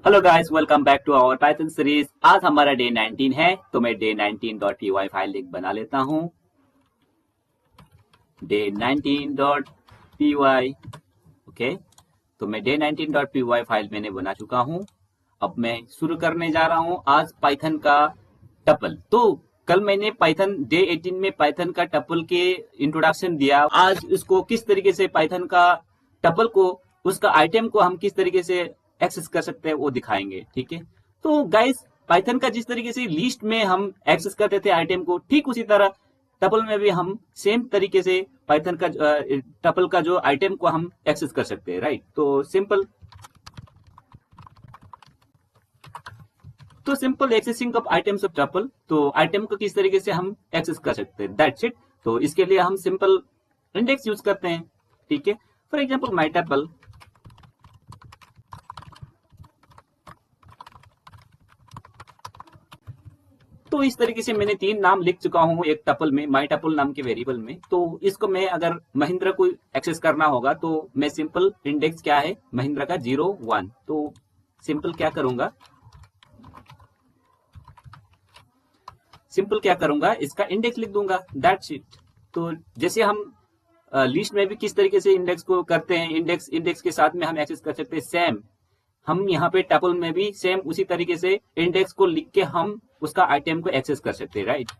Hello guys, welcome back to our Python series. आज हमारा day 19 है, तो मैं डे 19.py फाइल एक बना लेता हूँ। Day 19.py। ओके, तो मैं डे 19.py फाइल मैंने बना चुका हूँ। अब मैं शुरू करने जा रहा हूँ आज पाइथन का टपल। तो कल मैंने पाइथन डे 18 में पाइथन का टपल के इंट्रोडक्शन दिया। आज इसको किस तरीके से पाइथन का टपल को, उसका आइटम को हम किस तरीके से एक्सेस कर सकते हैं वो दिखाएंगे। ठीक है, तो गाइस पाइथन का जिस तरीके से लिस्ट में हम एक्सेस करते थे आइटम को, ठीक उसी तरह टपल में भी हम सेम तरीके से पाइथन का टपल का जो आइटम को हम एक्सेस कर सकते हैं। राइट, तो simple accessing of items of tuple. तो आइटम को किस तरीके से हम एक्सेस कर सकते हैं, दैट्स इट। तो इसके लिए हम सिंपल इंडेक्स यूज करते हैं। ठीक है, फॉर एग्जांपल माय टपल। तो इस तरीके से मैंने 3 नाम लिख चुका हूं एक टपल में, माय टपल नाम के वेरिएबल में। तो इसको मैं अगर महिंद्रा को एक्सेस करना होगा तो मैं सिंपल इंडेक्स क्या है महिंद्रा का 0 1। तो सिंपल क्या करूंगा, इसका इंडेक्स लिख दूंगा, दैट्स इट। तो जैसे हम लिस्ट में भी किस तरीके से इंडेक्स को करते हैं, इंडेक्स के साथ में हम एक्सेस कर सकते हैं, सेम हम यहाँ पे टपल में भी सेम उसी तरीके से इंडेक्स को लिख के हम उसका आइटम को एक्सेस कर सकते हैं। राइट,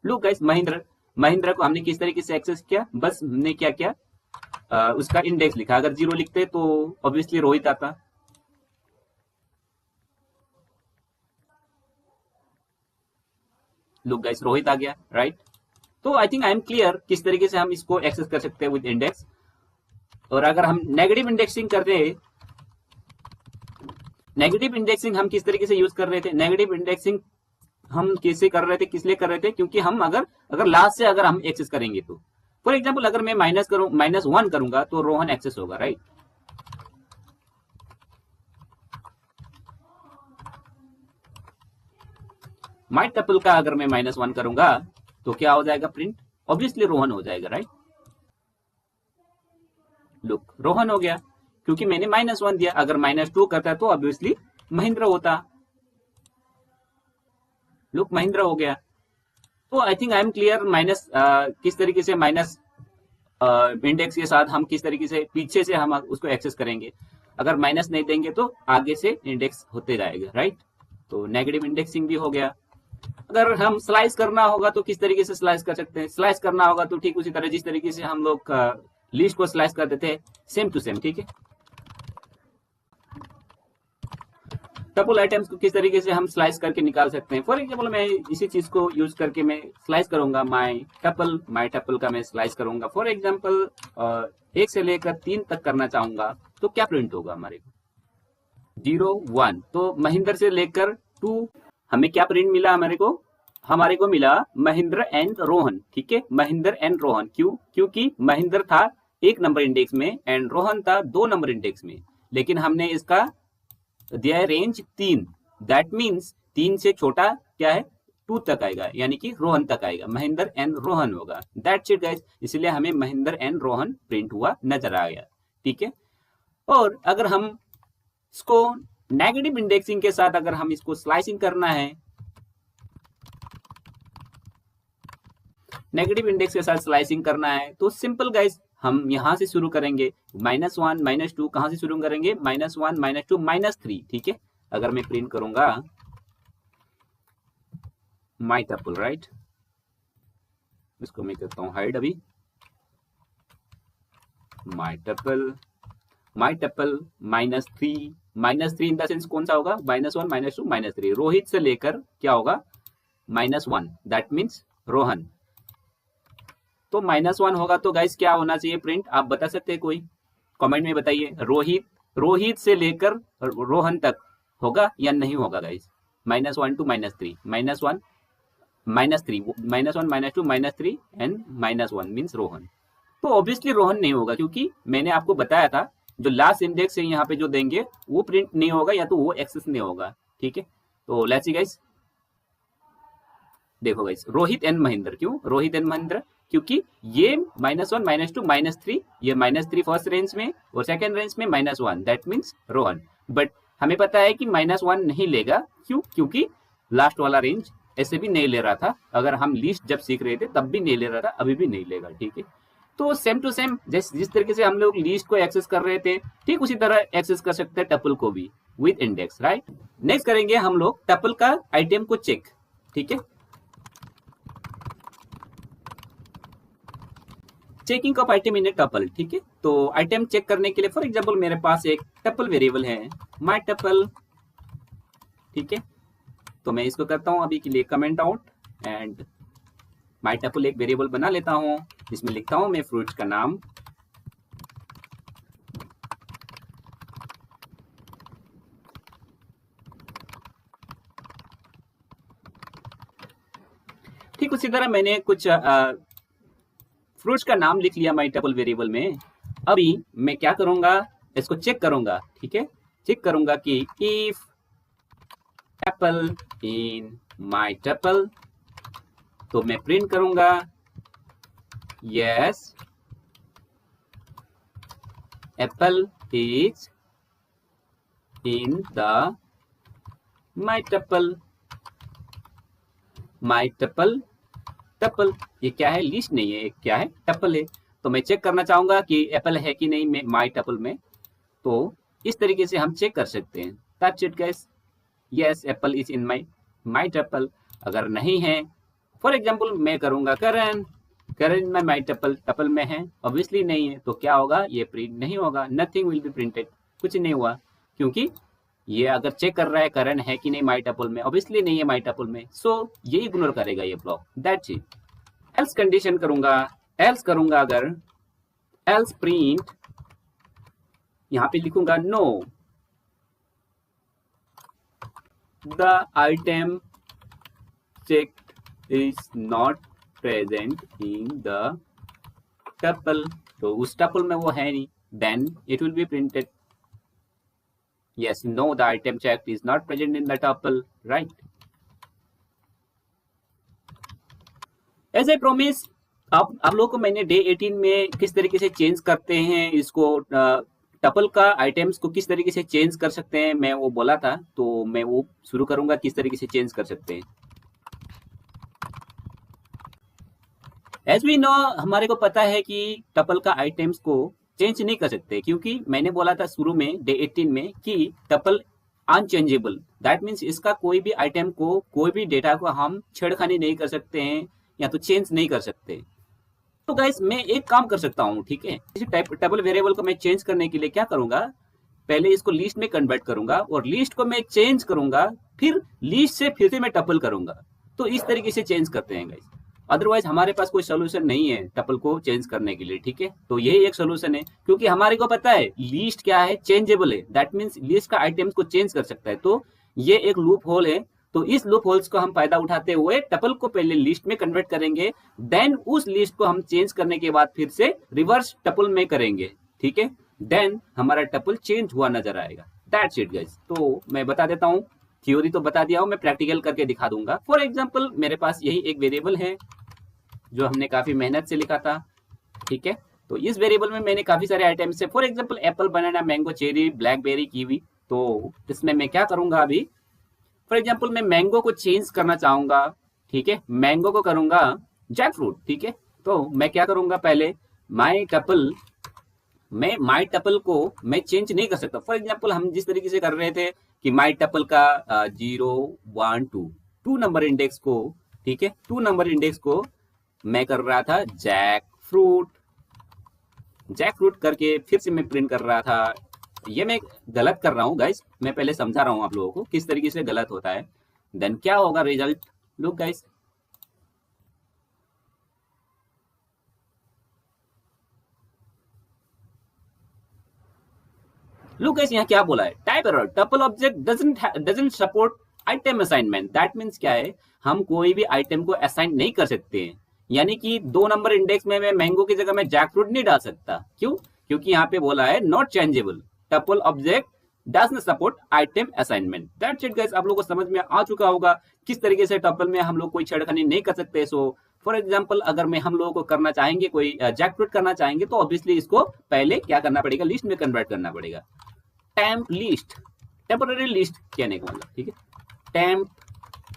लुक गाइस, महिंद्रा को हमने किस तरीके से एक्सेस किया, बस हमने क्या किया, उसका इंडेक्स लिखा। अगर 0 लिखते तो ऑब्वियसली रोहित आता। लुक गाइस, रोहित आ गया। राइट, तो I think I am clear किस तरीके से हम इसको एक्सेस कर सकते हैं विद इंडेक्स। और अगर हम नेगेटिव इंडेक्सिंग करते हैं, नेगेटिव इंडेक्सिंग हम किस तरीके से यूज कर रहे थे, नेगेटिव इंडेक्सिंग हम कैसे कर रहे थे, किस लिए कर रहे थे, क्योंकि हम अगर लास्ट से अगर हम एक्सेस करेंगे तो फॉर एग्जाम्पल अगर मैं -1 करूंगा तो रोहन एक्सेस होगा। राइट, माई टपल का अगर मैं -1 करूंगा तो क्या हो जाएगा, प्रिंट, ऑब्वियसली रोहन हो जाएगा। राइट, लुक रोहन हो गया क्योंकि मैंने -1 दिया। अगर -2 करता तो ऑब्वियसली महिंद्रा होता। लुक महिंद्रा हो गया। तो I think I am clear minus किस तरीके से माइनस इंडेक्स के साथ हम किस तरीके से पीछे से हम उसको एक्सेस करेंगे। अगर माइनस नहीं देंगे तो आगे से इंडेक्स होते जाएगा। राइट, तो नेगेटिव इंडेक्सिंग भी हो गया। अगर हम स्लाइस करना होगा तो किस तरीके से स्लाइस कर सकते हैं, स्लाइस करना होगा तो ठीक उसी तरह जिस तरीके से हम लोग लिस्ट को स्लाइस करते थे, सेम टू सेम। ठीक है, टपल आइटम्स को किस तरीके से हम स्लाइस करके निकाल सकते हैं। फॉर एग्जाम्पल मैं इसी चीज को यूज करके मैं स्लाइस करूंगा, माय टपल का मैं स्लाइस करूंगा। फॉर एग्जाम्पल 1 से लेकर 3 तक करना चाहूंगा तो क्या प्रिंट होगा हमारे को, 0 1। तो महिंद्र से लेकर 2 हमें क्या प्रिंट मिला, हमारे को मिला महिंद्र एंड रोहन। ठीक है, महिंद्र एंड रोहन, क्योंकि महिंद्र था 1 नंबर इंडेक्स में एंड रोहन था 2 नंबर इंडेक्स में, लेकिन हमने इसका दिया है रेंज 3। दैट मीन्स 3 से छोटा क्या है, 2 तक आएगा, यानी कि रोहन तक आएगा, महिंद्र एंड रोहन होगा। दैट्स इट गाइस, इसलिए हमें महिंद्र एंड रोहन प्रिंट हुआ नजर आ गया। ठीक है, और अगर हम इसको नेगेटिव इंडेक्सिंग के साथ अगर हम इसको स्लाइसिंग करना है, नेगेटिव इंडेक्स के साथ स्लाइसिंग करना है तो सिंपल गाइस हम यहां से शुरू करेंगे, -1 -2 कहां से शुरू करेंगे, -1 -2 -3। ठीक है, अगर मैं प्रिंट करूंगा माय टपल, राइट, इसको मैं करता हूं हाइड अभी, my tuple -3 in the sense कौन सा होगा, -1 -2 -3। रोहित से लेकर क्या होगा, -1, दैट मीन्स रोहन। तो -1 होगा तो गाइस क्या होना चाहिए प्रिंट, आप बता सकते हैं, कोई कमेंट में बताइए। रोहित से लेकर रोहन तक होगा या नहीं होगा guys, -1 to -3, -1 -3, -1 -2 -3 and -1 means Rohan. तो ऑब्वियसली रोहन नहीं होगा क्योंकि मैंने आपको बताया था जो लास्ट इंडेक्स है यहाँ पे जो देंगे वो प्रिंट नहीं होगा या तो वो एक्सेस नहीं होगा। ठीक है, तो लेट्स सी गाइस, देखो गाइस, रोहित एंड महेंद्र, क्यों रोहित एंड महेंद्र, क्योंकि ये -1 -2 -3, ये -3 फर्स्ट रेंज में और सेकंड रेंज में -1, दैट मीन्स रोहन। बट हमें पता है कि -1 नहीं लेगा, क्यों, क्योंकि लास्ट वाला रेंज ऐसे भी नहीं ले रहा था, अगर हम लिस्ट जब सीख रहे थे तब भी नहीं ले रहा था, अभी भी नहीं लेगा, ठीक है। तो सेम टू सेम जिस तरीके से हम लोग लिस्ट को एक्सेस कर रहे थे, ठीक उसी तरह एक्सेस कर सकते हैं टपल को भी विद इंडेक्स, राइट। नेक्स्ट करेंगे हम लोग टपल का आइटम को चेक, ठीक है। Checking of item in A tuple, ठीक है। तो आइटम चेक करने के लिए फॉर एग्जांपल मेरे पास एक टपल वेरिएबल है माय टपल, ठीक है। तो मैं इसको करता हूं अभी के लिए comment out and my tuple एक वेरिएबल बना लेता हूं, जिसमें लिखता हूं मैं फ्रूट्स का नाम, ठीक उसी तरह मैंने कुछ फ्रूट्स का नाम लिख लिया माय टपल वेरिएबल में। अभी मैं क्या करूंगा, इसको चेक करूंगा, ठीक है। चेक करूंगा कि if apple in my tuple, तो मैं प्रिंट करूंगा yes Apple is in the my tuple. My tuple, tuple ये क्या है, लिस्ट नहीं है, क्या है, टपल है। तो मैं चेक करना चाहूंगा कि एप्पल है कि नहीं माय टपल में, तो इस तरीके से हम चेक कर सकते हैं। That's it guys, yes Apple is in my tuple. अगर नहीं है, फॉर एग्जांपल मैं करूंगा करण, करण में माय टपल में है, ऑब्वियसली नहीं है, तो क्या होगा, ये प्रिंट नहीं होगा, नथिंग विल बी प्रिंटेड, कुछ नहीं हुआ, क्योंकि ये अगर चेक कर रहा है करण है कि नहीं माय टपल में, ऑब्वियसली नहीं है माय टपल में, सो ये इग्नोर करेगा ये block, that's it. Else condition करूंगा, एल्स करूंगा अगर, एल्स प्रिंट, यहां पे लिखूंगा no the item checked is not present in the tuple, तो उस टपल में वो है नहीं, then it will be printed yes no the item checked is not present in the tuple, right। as I promise, आप लोगों को मैंने डे 18 में किस तरीके से चेंज करते हैं इसको, टपल का आइटम्स को किस तरीके से चेंज कर सकते हैं मैं वो बोला था, तो मैं वो शुरू करूंगा किस तरीके से चेंज कर सकते हैं। एज वी नो, हमारे को पता है कि टपल का आइटम्स को चेंज नहीं कर सकते, क्योंकि मैंने बोला था शुरू में डे 18 में कि टपल अनचेंजेबल, दैट मीन्स इसका कोई भी आइटम को, कोई भी डेटा को हम छेड़खानी नहीं कर सकते हैं या तो चेंज नहीं कर सकते। तो गाइस मैं एक काम कर सकता हूं, ठीक है, इसी टपल वेरिएबल को मैं चेंज करने के लिए क्या करूंगा, पहले इसको लिस्ट में कन्वर्ट करूंगा और लिस्ट को मैं चेंज करूंगा, फिर लिस्ट से फिर से मैं टपल करूंगा। तो इस तरीके से चेंज करते हैं गाइस, अदरवाइज हमारे पास कोई सोल्यूशन नहीं है टपल को चेंज करने के लिए, ठीक है। तो यही एक सोल्यूशन है, क्योंकि हमारे को पता है लिस्ट क्या है, चेंजेबल है, दैट मीन्स लिस्ट का आइटम्स को चेंज कर सकता है। तो ये एक लूप होल है, तो इस लूप होल्स को हम फायदा उठाते हुए टपल को पहले लिस्ट में कन्वर्ट करेंगे, देन उस लिस्ट को हम चेंज करने के बाद फिर से रिवर्स टपल में करेंगे, ठीक है, देन हमारा टपल चेंज हुआ नजर आएगा। That's it guys. तो मैं बता देता हूँ, थ्योरी तो बता दिया हूँ, मैं प्रैक्टिकल करके दिखा दूंगा। फॉर एग्जाम्पल मेरे पास यही एक वेरिएबल है जो हमने काफी मेहनत से लिखा था, ठीक है। तो इस वेरिएबल में मैंने काफी सारे आइटम्स है, for example Apple, banana, mango, cherry, blackberry, kiwi. तो इसमें मैं क्या करूंगा, अभी फॉर एग्जांपल मैं मैंगो को चेंज करना चाहूंगा, ठीक है, मैंगो को करूंगा जैक फ्रूट, ठीक है। तो मैं क्या करूंगा, पहले माय टपल, मैं माय टपल को मैं चेंज नहीं कर सकता। फॉर एग्जांपल हम जिस तरीके से कर रहे थे कि माय टपल का 0 1 2 2 नंबर इंडेक्स को, ठीक है, 2 नंबर इंडेक्स को मैं कर रहा था जैक फ्रूट, जैक फ्रूट करके फिर से मैं प्रिंट कर रहा था। ये मैं गलत कर रहा हूँ गाइस, मैं पहले समझा रहा हूँ आप लोगों को किस तरीके से गलत होता है। देन क्या होगा result, look guys, look guys, यहाँ क्या बोला है, type error, tuple object doesn't support item assignment. That means क्या है, हम कोई भी आइटम को असाइन नहीं कर सकते हैं, यानी कि 2 नंबर इंडेक्स में मैं मैंगो की जगह मैं जैक फ्रूट नहीं डाल सकता। क्यों, क्योंकि यहाँ पे बोला है not changeable, tuple object does not support item assignment. That's it guys, आप लोगों को समझ में आ चुका होगा किस तरीके से टपल में हम लोग कोई छेड़खानी नहीं कर सकते। सो फॉर एग्जाम्पल अगर मैं हम लोगों को करना चाहेंगे कोई जैकफ्रूट करना चाहेंगे तो ऑब्वियसली इसको पहले क्या करना पड़ेगा, लिस्ट में कन्वर्ट करना पड़ेगा। टेम्प लिस्ट, टेम्पररी लिस्ट कहने का मतलब, ठीक है, टेम्प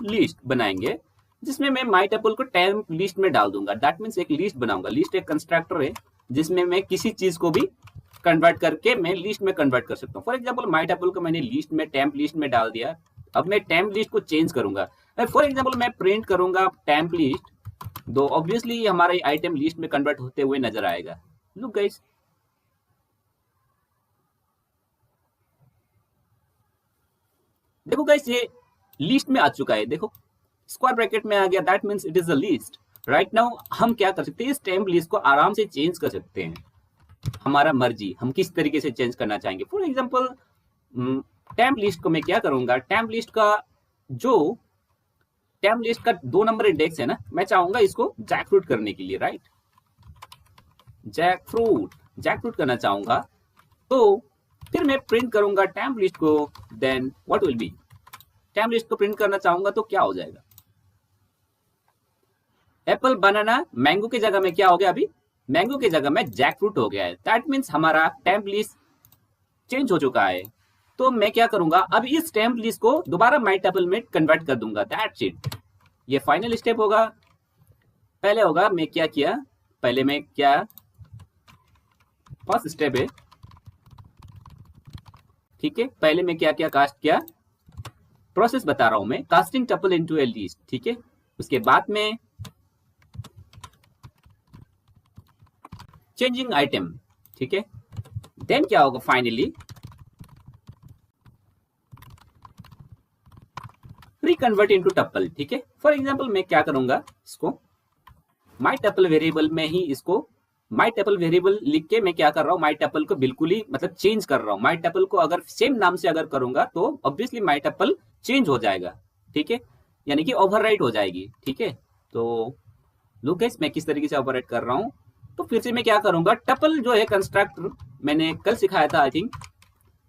लिस्ट बनाएंगे जिसमें मैं माई टपल को टेम्प लिस्ट में डाल दूंगा। दैट मीन्स एक लिस्ट बनाऊंगा। लिस्ट एक कंस्ट्रक्टर है जिसमें मैं किसी चीज को भी कन्वर्ट करके मैं लिस्ट में कन्वर्ट कर सकता हूँ। फॉर एग्जाम्पल माई टपल को मैंने लिस्ट में टेम्प लिस्ट में डाल दिया। अब मैं टेम्प लिस्ट को चेंज करूंगा। फॉर एग्जाम्पल मैं प्रिंट करूंगा टेम्प लिस्ट, तो ऑब्वियसली हमारे आइटम लिस्ट में कन्वर्ट होते हुए नजर आएगा। लुक गाइस, देखो गाइस ये लिस्ट में आ चुका है, देखो स्क्वायर ब्रैकेट में आ गया। That means it is a list. Right now हम क्या कर सकते हैं, इस टेम्प लिस्ट को आराम से चेंज कर सकते हैं, हमारा मर्जी, हम किस तरीके से चेंज करना चाहेंगे। फॉर एग्जाम्पल टेम्प लिस्ट को मैं क्या करूंगा, टेम्प लिस्ट का जो टेम्प लिस्ट का 2 नंबर इंडेक्स है ना, मैं चाहूंगा इसको जैकफ्रूट करने के लिए। राइट, जैकफ्रूट करना चाहूंगा, तो फिर मैं प्रिंट करूंगा टेम्प लिस्ट को। Then what will be, temp list को प्रिंट करना चाहूंगा तो क्या हो जाएगा, एप्पल बनाना मैंगो की जगह में क्या हो गया, अभी मैंगो की जगह में जैकफ्रूट हो गया है। दैट मीन्स हमारा टेम्प लिस्ट चेंज हो चुका है। तो मैं क्या करूंगा, अब इस टेम्प लिस्ट को दोबारा माई टपल में कन्वर्ट कर दूंगा। दैट्स इट, ये फाइनल स्टेप होगा। पहले होगा मैं क्या किया, पहले मैं क्या, फर्स्ट स्टेप है, ठीक है, पहले मैं क्या क्या कास्ट किया, प्रोसेस बता रहा हूं मैं, कास्टिंग टपल इनटू ए लिस्ट, ठीक है। उसके बाद में चेंजिंग आइटम, ठीक है। देन क्या होगा, फाइनली रिकन्वर्ट इनटू टपल, ठीक है। फॉर एग्जांपल मैं क्या करूंगा, इसको माई टपल वेरिएबल में ही, इसको माई टपल वेरिएबल लिख के मैं क्या कर रहा हूँ, माई टपल को बिल्कुल ही मतलब चेंज कर रहा हूँ। माई टपल को अगर सेम नाम से अगर करूंगा तो ऑब्वियसली माई टपल चेंज हो जाएगा, ठीक है, यानी कि ओवरराइट हो जाएगी, ठीक है। तो लुक गाइस मैं किस तरीके से ओवरराइट कर रहा हूँ, तो फिर से मैं क्या करूंगा, टपल जो है कंस्ट्रक्टर मैंने कल सिखाया था, आई थिंक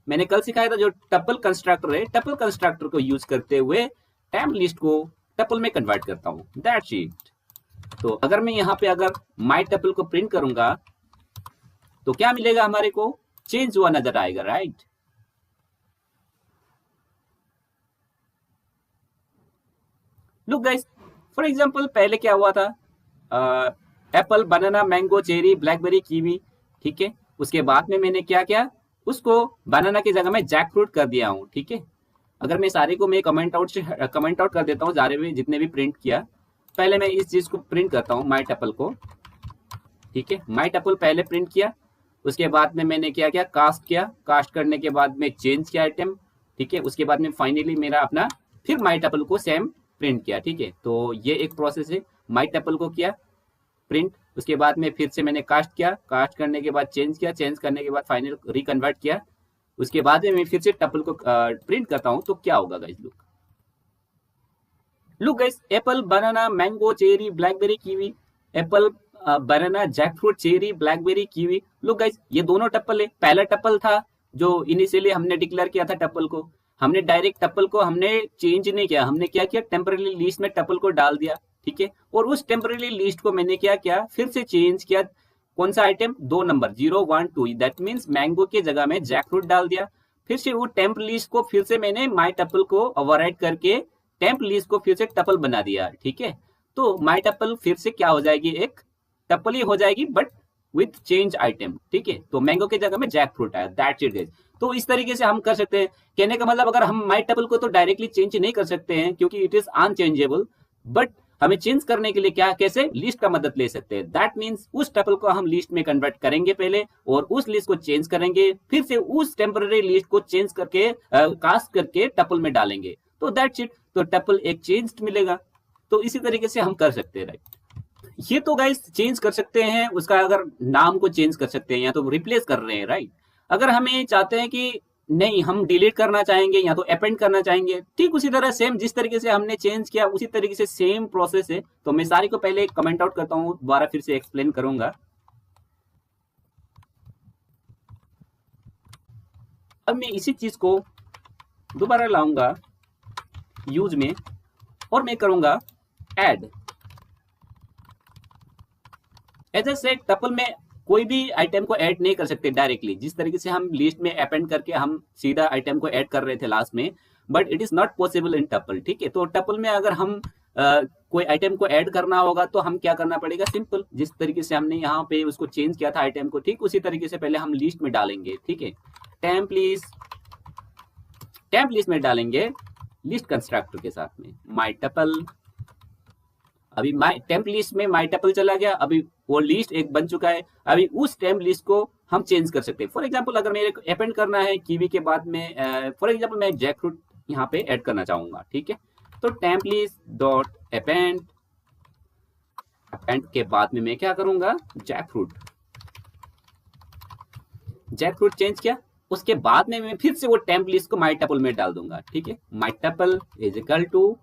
मैंने कल सिखाया था, जो टपल कंस्ट्रक्टर है, टपल कंस्ट्रक्टर को यूज करते हुए टेम्प लिस्ट को टपल में कन्वर्ट करता हूँ। That's it. तो अगर मैं यहाँ पे अगर माई टपल को प्रिंट करूंगा तो क्या मिलेगा, हमारे को चेंज हुआ नजर आएगा। Right, look guys, for example पहले क्या हुआ था, apple banana mango cherry blackberry kiwi, ठीक है। उसके बाद में मैंने क्या किया, उसको बनाना की जगह में जैकफ्रूट कर दिया हूँ, ठीक है। अगर मैं सारे को मैं कमेंट आउट कर देता हूँ, सारे में जितने भी प्रिंट किया, पहले मैं इस चीज को प्रिंट करता हूँ, माई टपल को, ठीक है। माई टपल पहले प्रिंट किया, उसके बाद में मैंने क्या किया, कास्ट किया, कास्ट करने के बाद में चेंज किया आइटम, ठीक है। उसके बाद में फाइनली मेरा अपना फिर माई टपल को सेम प्रिंट किया, ठीक है। तो ये एक प्रोसेस है, माई टपल को किया प्रिंट, उसके बाद में फिर से मैंने कास्ट किया, कास्ट करने के बाद चेंज किया, चेंज करने के बाद फाइनल रिकन्वर्ट किया, उसके बाद में मैं फिर से टपल को प्रिंट करता हूं, तो क्या होगा guys, look guys, apple banana mango cherry blackberry kiwi, apple banana jackfruit cherry blackberry kiwi. Look guys, ये दोनों टप्पल है। पहला टप्पल था जो इनिशियली हमने डिक्लेयर किया था टप्पल को, हमने डायरेक्ट टप्पल को हमने चेंज नहीं किया, हमने क्या किया, टेम्पररी लिस्ट में टप्पल को डाल दिया, ठीक है। और उस टेम्पररी लिस्ट को मैंने क्या किया, फिर से चेंज किया, कौन सा item, 2 number 0 1 2, that means mango के जगह में जैकफ्रूट डाल दिया। फिर से वो टेम्प लिस्ट को फिर से मैंने माई टप्पल को ओवरराइड करके टेम्प लिस्ट को फिर से टप्पल बना दिया, ठीक है। तो माई टप्पल फिर से क्या हो जाएगी, एक टप्पल ही हो जाएगी बट विथ चेंज आइटम, ठीक है। तो मैंगो की जगह में जैकफ्रूट आया, दैट्स इट गाइस। तो इस तरीके से हम कर सकते हैं। कहने का मतलब अगर हम माई टप्पल को तो डायरेक्टली चेंज नहीं कर सकते हैं क्योंकि इट इज अनचेंजेबल, बट हमें चेंज करने के लिए क्या, कैसे, लिस्ट का मदद ले सकते हैं। दैट मीन्स उस टपल को हम लिस्ट में कन्वर्ट करेंगे पहले और उस लिस्ट को चेंज करेंगे, फिर से उस टेम्पररी लिस्ट को चेंज करके कास्ट करके टपल में डालेंगे, तो दैट्स इट। तो टपल एक चेंज्ड मिलेगा। तो इसी तरीके से हम कर सकते हैं, राइट। ये तो गाइस चेंज कर सकते हैं, उसका अगर नाम को चेंज कर सकते हैं या तो रिप्लेस कर रहे हैं, राइट। अगर हमें चाहते हैं कि नहीं हम डिलीट करना चाहेंगे या तो अपेंड करना चाहेंगे, ठीक उसी तरह सेम जिस तरीके से हमने चेंज किया उसी तरीके से सेम प्रोसेस है। तो मैं सारी को पहले कमेंट आउट करता हूं, दोबारा फिर से एक्सप्लेन करूंगा। अब मैं इसी चीज को दोबारा लाऊंगा यूज में और मैं करूंगा add. As a set tuple में कोई भी आइटम को ऐड नहीं कर सकते डायरेक्टली, जिस तरीके से हम लिस्ट में अपेंड करके हम सीधा आइटम को ऐड कर रहे थे लास्ट में, but it is not possible in tuple. ठीक है, तो टपल में अगर हम कोई आइटम को ऐड करना होगा तो हम क्या करना पड़ेगा, सिंपल जिस तरीके से हमने यहाँ पे उसको चेंज किया था आइटम को, ठीक उसी तरीके से पहले हम लिस्ट में डालेंगे। ठीक है, टेम्प लिस्ट में डालेंगे लिस्ट कंस्ट्रक्टर के साथ में माई टपल। अभी माई टेम्प लिस्ट में माई टपल चला गया, अभी वो लिस्ट एक बन चुका है। अभी उस टेम्प लिस्ट को हम चेंज कर सकते हैं। फॉर एग्जांपल अगर मेरे को अपेंड करना है कीवी के बाद में, फॉर एग्जांपल मैं जैकफ्रूट यहाँ पे ऐड करना चाहूंगा। ठीक है, तो टेम्प लिस्ट डॉट अपेंड के बाद में मैं क्या करूंगा, जैकफ्रूट चेंज किया, उसके बाद में मैं फिर से वो टेम्प लिस्ट को माई टपल में डाल दूंगा। ठीक है, माई टपल इज इक्वल टू,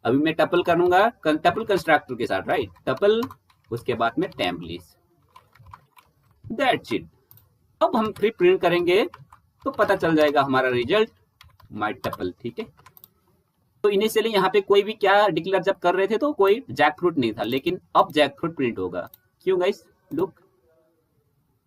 अभी मैं टपल करूंगा टपल कंस्ट्रक्टर के साथ, राइट, टपल उसके बाद में टेम्प लिस्ट, दैट्स इट। अब हम फिर प्रिंट करेंगे तो पता चल जाएगा हमारा रिजल्ट माई टपल। ठीक है, तो इनिशियली यहाँ पे कोई भी क्या डिक्लेयर जब कर रहे थे तो कोई जैकफ्रूट नहीं था, लेकिन अब जैकफ्रूट प्रिंट होगा। क्यों गाइस, लुक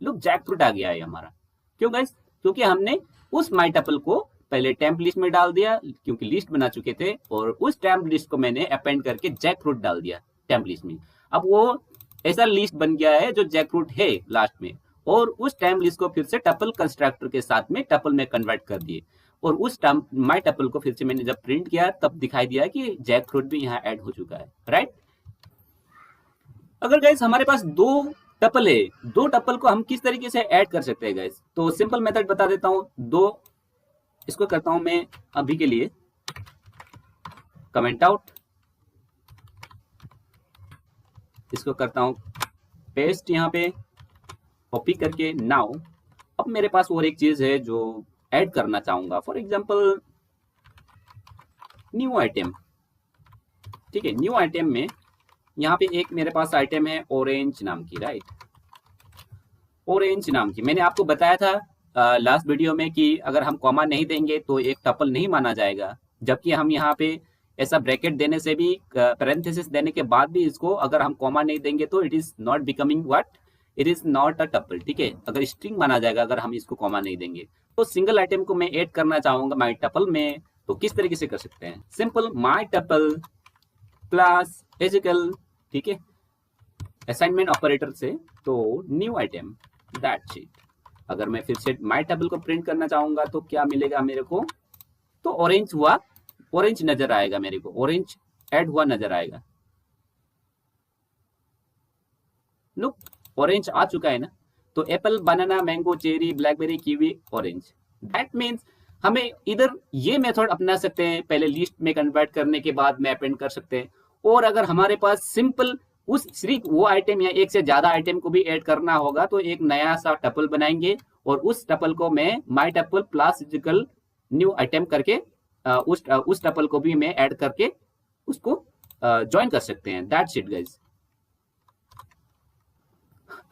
जैकफ्रूट आ गया है हमारा। क्यों गाइस, क्योंकि हमने उस माई टपल को पहले टेम्प लिस्ट में डाल दिया, क्योंकि लिस्ट बना चुके थे, और उस टेम्प लिस्ट को मैंने अपेंड करके जैकफ्रूट डाल दिया टेम्प लिस्ट में। अब वो ऐसा लिस्ट बन गया है जो जैकफ्रूट है लास्ट में, और उस टेम्प लिस्ट को फिर से टपल कंस्ट्रक्टर के साथ में टपल में कन्वर्ट कर दिए, और उस माई टपल को फिर से मैंने जब प्रिंट किया तब दिखाई दिया कि जैकफ्रूट भी यहाँ ऐड हो चुका है, राइट। अगर गाइस हमारे पास दो टपल है, दो टपल को हम किस तरीके से ऐड कर सकते हैं गाइस, तो सिंपल मेथड बता देता हूं। दो इसको करता हूं मैं अभी के लिए कमेंट आउट, इसको करता हूं पेस्ट यहाँ पे कॉपी करके। नाउ अब मेरे पास और एक चीज है जो ऐड करना चाहूंगा, फॉर एग्जांपल न्यू आइटम। ठीक है, न्यू आइटम में यहाँ पे एक मेरे पास आइटम है ऑरेंज नाम की, राइट, ऑरेंज नाम की। मैंने आपको बताया था लास्ट वीडियो में कि अगर हम कॉमा नहीं देंगे तो एक टपल नहीं माना जाएगा, जबकि हम यहाँ पे ऐसा ब्रैकेट देने से भी, पैरेंथेसिस देने के बाद भी इसको अगर हम कॉमा नहीं देंगे तो it is not becoming what, it is not a tuple. ठीक है, अगर स्ट्रिंग माना जाएगा अगर हम इसको कॉमा नहीं देंगे। तो सिंगल आइटम को मैं ऐड करना चाहूंगा माई टपल में, तो किस तरीके से कर सकते हैं, सिंपल माई टपल प्लस इक्वल, ठीक है, असाइनमेंट ऑपरेटर से, तो न्यू आइटम, दैट्स इट। अगर मैं फिर से माई टपल को प्रिंट करना चाहूंगा तो क्या मिलेगा मेरे को, तो ऑरेंज हुआ, ऑरेंज नजर आएगा मेरे को, ऑरेंज ऐड हुआ नजर आएगा। लुक ऑरेंज आ चुका है ना, तो Apple, banana, mango, cherry, blackberry, kiwi, orange. That means हमें इधर ये मेथड अपना सकते हैं, पहले लिस्ट में कन्वर्ट करने के बाद में अपेंड कर सकते हैं, और अगर हमारे पास सिंपल उस सिर्फ वो आइटम या एक से ज्यादा आइटम को भी ऐड करना होगा तो एक नया सा टपल बनाएंगे, और उस टपल को मैं my tuple plus equal new item करके उस टपल को भी मैं ऐड करके उसको ज्वाइन कर सकते हैं। That's it guys.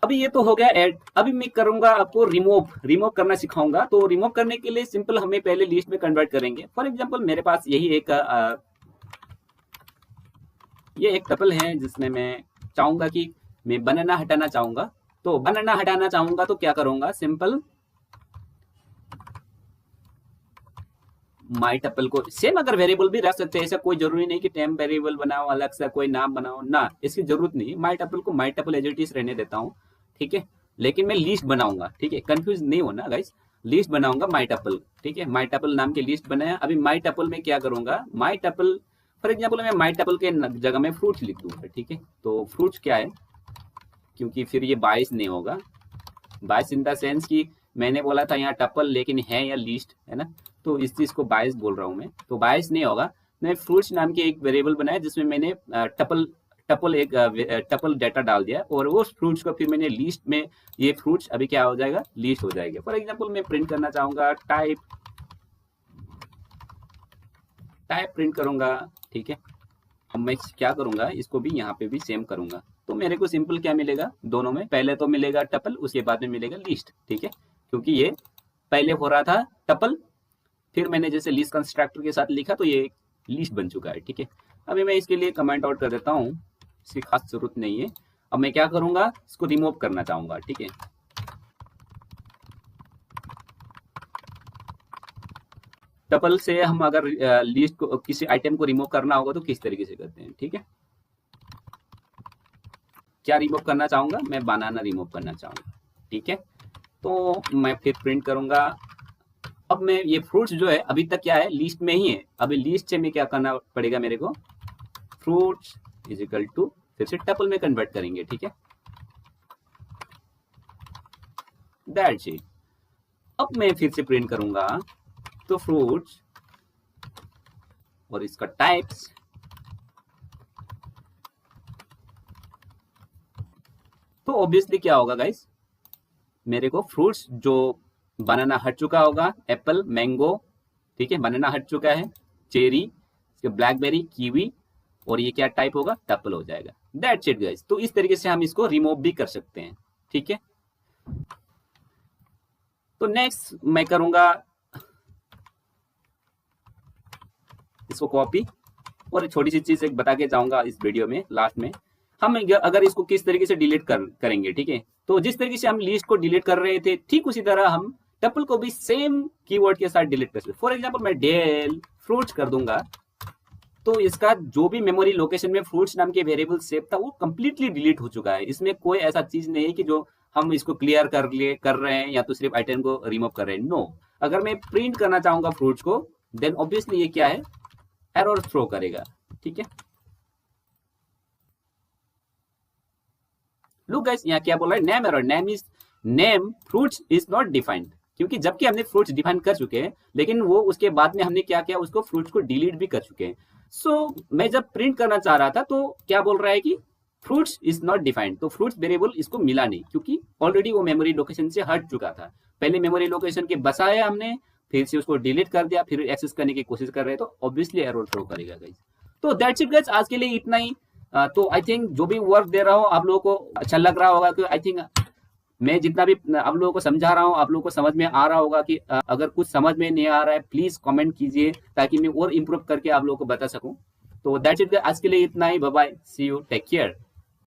अभी ये तो हो गया ऐड। अभी मैं करूंगा आपको रिमूव करना सिखाऊंगा। तो रिमूव करने के लिए सिंपल हमें पहले लिस्ट में कन्वर्ट करेंगे। फॉर एग्जांपल मेरे पास यही ये एक टपल है जिसमें मैं चाहूंगा कि मैं बनाना हटाना चाहूंगा। तो बनाना हटाना चाहूंगा तो क्या करूंगा, सिंपल माई टपल को सेम, अगर वेरिएबल भी रख सकते हैं, ऐसा कोई जरूरी नहीं कि टेम्प वेरिएबल बनाओ अलग से कोई नाम बनाओ ना, इसकी जरूरत नहीं। माई टपल को माई टपल एज इट इज रहने देता हूँ, ठीक है, लेकिन मैं लिस्ट बनाऊंगा, ठीक है, कंफ्यूज नहीं होना गाइस, लिस्ट बनाऊंगा माई टपल, ठीक है, माई टपल नाम की लिस्ट बनाया। अभी माई टपल में क्या करूंगा, माई टपल फॉर एग्जाम्पल मैं माई टपल के जगह में फ्रूट्स लिख दूंगा, ठीक है। तो फ्रूट्स क्या है, क्योंकि फिर ये बायस नहीं होगा, बायस इन द सेंस कि मैंने बोला था यहाँ टपल लेकिन है या लिस्ट है ना, तो इस चीज को बायस बोल रहा हूँ मैं, तो बायस नहीं होगा। मैं फ्रूट्स नाम की एक वेरिएबल बनाया जिसमें मैंने टपल डाटा डाल दिया, और वो फ्रूट्स को फिर मैंने लिस्ट में, ये फ्रूट्स अभी क्या हो जाएगा, लिस्ट हो जाएगा। फॉर एग्जाम्पल मैं प्रिंट करना चाहूंगा टाइप प्रिंट करूंगा, ठीक है। अब मैं क्या करूंगा, इसको भी यहाँ पे भी सेम करूंगा, तो मेरे को सिंपल क्या मिलेगा दोनों में, पहले तो मिलेगा टपल, उसके बाद में मिलेगा लिस्ट, ठीक है, क्योंकि ये पहले हो रहा था टपल, फिर मैंने जैसे लिस्ट कंस्ट्रक्टर के साथ लिखा तो ये लिस्ट बन चुका है। ठीक है, अभी मैं इसके लिए कमेंट आउट कर देता हूँ, इसकी खास जरूरत नहीं है। अब मैं क्या करूंगा, इसको रिमूव करना चाहूंगा। ठीक है, टपल से हम अगर लिस्ट को, किसी आइटम को रिमूव करना होगा तो किस तरीके से करते हैं। ठीक है, क्या रिमूव करना चाहूंगा, मैं बनाना रिमूव करना चाहूंगा। ठीक है, तो मैं फिर प्रिंट करूंगा। अब मैं ये फ्रूट्स जो है अभी तक क्या है, लिस्ट में ही है। अभी लिस्ट से मैं क्या करना पड़ेगा मेरे को, फ्रूट्स इज इक्वल टू, फिर से टपल में कन्वर्ट करेंगे। ठीक है, दैट्स इट। अब मैं फिर से प्रिंट करूंगा तो फ्रूट्स और इसका टाइप्स, तो ऑब्वियसली क्या होगा गाइस, मेरे को फ्रूट्स जो बनाना हट चुका होगा, एप्पल, मैंगो, ठीक है, बनाना हट चुका है, चेरी, ब्लैकबेरी, कीवी, और ये क्या टाइप होगा, टपल हो जाएगा। That's it guys. तो इस तरीके से हम इसको रिमूव भी कर सकते हैं। ठीक है, तो नेक्स्ट मैं करूंगा इसको कॉपी, और एक छोटी सी चीज एक बता के जाऊंगा इस वीडियो में लास्ट में, हम अगर इसको किस तरीके से डिलीट करेंगे। ठीक है, तो जिस तरीके से हम लिस्ट को डिलीट कर रहे थे, ठीक उसी तरह हम टपल को भी सेम कीवर्ड के साथ डिलीट कर सकते। फॉर एग्जांपल मैं डेल फ्रूट्स कर दूंगा, तो इसका जो भी मेमोरी लोकेशन में फ्रूट्स नाम के वेरिएबल सेव था वो कंप्लीटली डिलीट हो चुका है। इसमें कोई ऐसा चीज नहीं है कि जो हम इसको क्लियर कर रहे हैं या तो सिर्फ आइटम को रिमूव कर रहे हैं। नो, अगर मैं प्रिंट करना चाहूंगा फ्रूट्स को, देन ऑब्वियसली ये क्या है, एरर थ्रो करेगा। ठीक है, लुक गाइस, यहाँ क्या बोल रहा है, name error, name fruits is not defined, क्योंकि जबकि हमने फ्रूट्स डिफाइन कर चुके हैं, लेकिन वो उसके बाद में हमने क्या किया, उसको फ्रूट्स को डिलीट भी कर चुके हैं। सो मैं जब प्रिंट करना चाह रहा था तो क्या बोल रहा है कि फ्रूट्स इज नॉट डिफाइंड, तो फ्रूट्स वेरिएबल इसको मिला नहीं, क्योंकि ऑलरेडी वो मेमोरी लोकेशन से हट चुका था। पहले मेमोरी लोकेशन के बसाया हमने, फिर से उसको डिलीट कर दिया, फिर एक्सेस करने की कोशिश कर रहे हैं, तो ऑब्वियसली एरर थ्रो करेगा गाइस। तो दैट्स इट गाइस, आज के लिए इतना ही। तो आई थिंक जो भी वर्क दे रहा हूँ आप लोगों को अच्छा लग रहा होगा, कि आई थिंक मैं जितना भी आप लोगों को समझा रहा हूँ आप लोगों को समझ में आ रहा होगा। कि अगर कुछ समझ में नहीं आ रहा है प्लीज कमेंट कीजिए, ताकि मैं और इम्प्रूव करके आप लोगों को बता सकूं। तो दैट्स इट, आज के लिए इतना ही। Bye bye, see you, take care.